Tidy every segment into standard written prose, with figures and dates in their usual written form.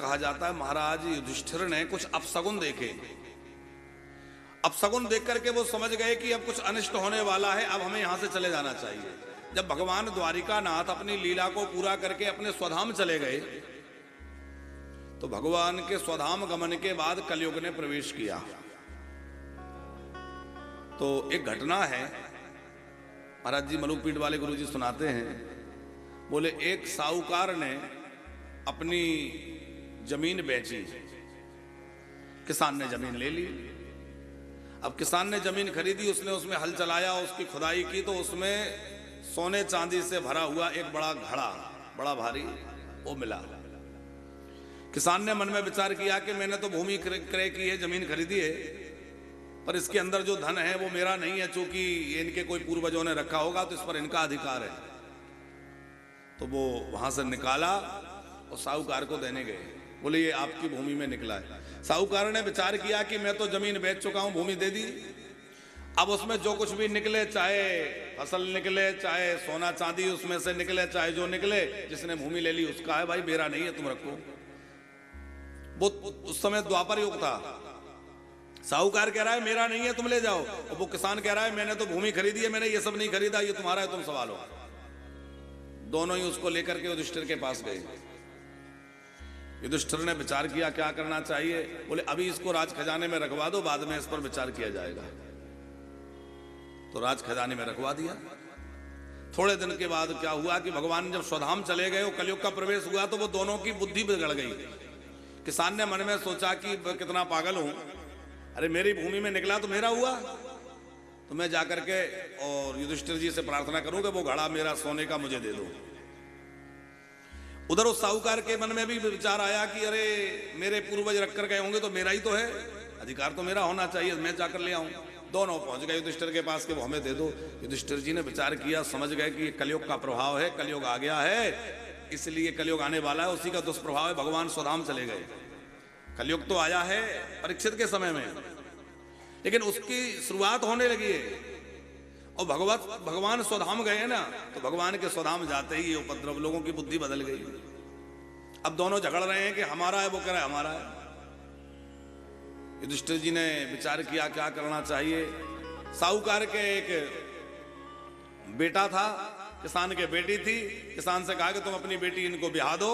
कहा जाता है महाराज युधिष्ठिर ने कुछ अपशगुन देखे। अपशगुन देख करके वो समझ गए कि अब कुछ अनिष्ट होने वाला है, अब हमें यहां से चले जाना चाहिए। जब भगवान द्वारिका नाथ अपनी लीला को पूरा करके अपने स्वधाम चले गए, तो भगवान के स्वधाम गमन के बाद कलयुग ने प्रवेश किया। तो एक घटना है, महाराज जी मलुकपीठ वाले गुरु जी सुनाते हैं, बोले एक साहूकार ने अपनी जमीन बेची, किसान ने जमीन ले ली। अब किसान ने जमीन खरीदी, उसने उसमें हल चलाया, उसकी खुदाई की, तो उसमें सोने चांदी से भरा हुआ एक बड़ा घड़ा, बड़ा भारी, वो मिला। किसान ने मन में विचार किया कि मैंने तो भूमि क्रय की है, जमीन खरीदी है, पर इसके अंदर जो धन है वो मेरा नहीं है, चूंकि इनके कोई पूर्वजों ने रखा होगा तो इस पर इनका अधिकार है। तो वो वहां से निकाला और साहूकार को देने गए। बोले ये आपकी भूमि में निकला है। साहूकार ने विचार किया कि मैं तो जमीन बेच चुका हूं, भूमि दे दी, अब उसमें जो कुछ भी निकले, चाहे फसल निकले, चाहे सोना चांदी उसमें से निकले, चाहे जो निकले, जिसने भूमि ले ली उसका है भाई, मेरा नहीं है, तुम रखो। वो उस समय द्वापर युग था। साहूकार कह रहा है मेरा नहीं है, तुम ले जाओ, और वो किसान कह रहा है मैंने तो भूमि खरीदी है, मैंने ये सब नहीं खरीदा, ये तुम्हारा है, तुम संभालो। दोनों ही उसको लेकर के युधिष्ठिर के पास गए। युधिष्ठिर ने विचार किया क्या करना चाहिए। बोले अभी इसको राज खजाने में रखवा दो, बाद में इस पर विचार किया जाएगा। तो राज खजाने में रखवा दिया। थोड़े दिन के बाद क्या हुआ कि भगवान जब स्वधाम चले गए, कलयुग का प्रवेश हुआ, तो वो दोनों की बुद्धि बिगड़ गई। किसान ने मन में सोचा कि कितना पागल हूं, अरे मेरी भूमि में निकला तो मेरा हुआ, तो मैं जाकर के और युधिष्ठिर जी से प्रार्थना करूं कि वो घड़ा मेरा सोने का मुझे दे दो। उधर उस साहूकार के मन में भी विचार आया कि अरे मेरे पूर्वज रख कर गए होंगे तो मेरा ही तो है, अधिकार तो मेरा होना चाहिए, मैं जाकर ले आऊं। दोनों पहुंच गए युधिष्ठिर के पास कि वो हमें दे दो। युधिष्ठिर जी ने विचार किया, समझ गए कि ये कलयुग का प्रभाव है, कलयुग आ गया है, इसलिए कलयुग आने वाला है, उसी का दुष्प्रभाव है। भगवान स्वधाम चले गए। कलयुग तो आया है परीक्षित के समय में, लेकिन उसकी शुरुआत होने लगी है, और भगवान स्वधाम गए ना, तो भगवान के स्वधाम जाते ही ये उपद्रव, लोगों की बुद्धि बदल गई। अब दोनों झगड़ रहे हैं कि हमारा है, वो कह रहा है हमारा है। युधिष्ठिर जी ने विचार किया क्या करना चाहिए। साहूकार के एक बेटा था, किसान के बेटी थी, किसान से कहा कि तुम अपनी बेटी इनको ब्याह दो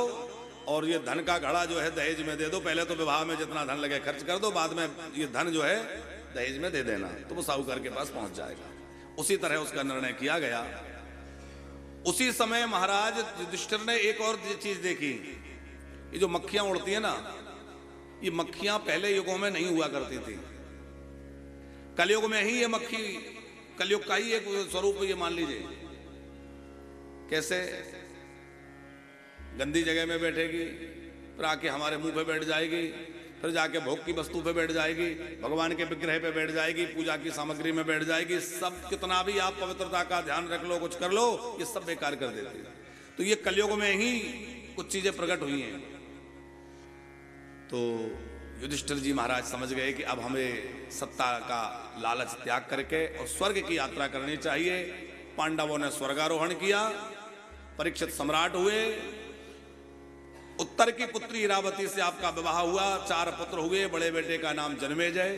और ये धन का घड़ा जो है दहेज में दे दो, पहले तो विवाह में जितना धन लगे खर्च कर दो, बाद में ये धन जो है दहेज में दे देना, तो वो साहूकार के पास पहुंच जाएगा। उसी तरह उसका निर्णय किया गया। उसी समय महाराज युधिष्ठिर ने एक और चीज देखी, ये जो मक्खियां उड़ती है ना, ये मक्खियां पहले युगों में नहीं हुआ करती थी, कलयुग में ही ये मक्खी, कलयुग का ही एक स्वरूप ये मान लीजिए। कैसे? गंदी जगह में बैठेगी, फिर आके हमारे मुंह पे बैठ जाएगी, फिर जाके भोग की वस्तु पे बैठ जाएगी, भगवान के विग्रह पे बैठ जाएगी, पूजा की सामग्री में बैठ जाएगी। सब कितना भी आप पवित्रता का ध्यान रख लो, कुछ कर लो, ये सब बेकार कर देती है। तो ये कलयुग में ही कुछ चीजें प्रकट हुई हैं। तो युधिष्ठिर जी महाराज समझ गए कि अब हमें सत्ता का लालच त्याग करके और स्वर्ग की यात्रा करनी चाहिए। पांडवों ने स्वर्गारोहण किया, परीक्षित सम्राट हुए, उत्तर की पुत्री इरावती से आपका विवाह हुआ, 4 पुत्र हुए, बड़े बेटे का नाम जन्मेजय,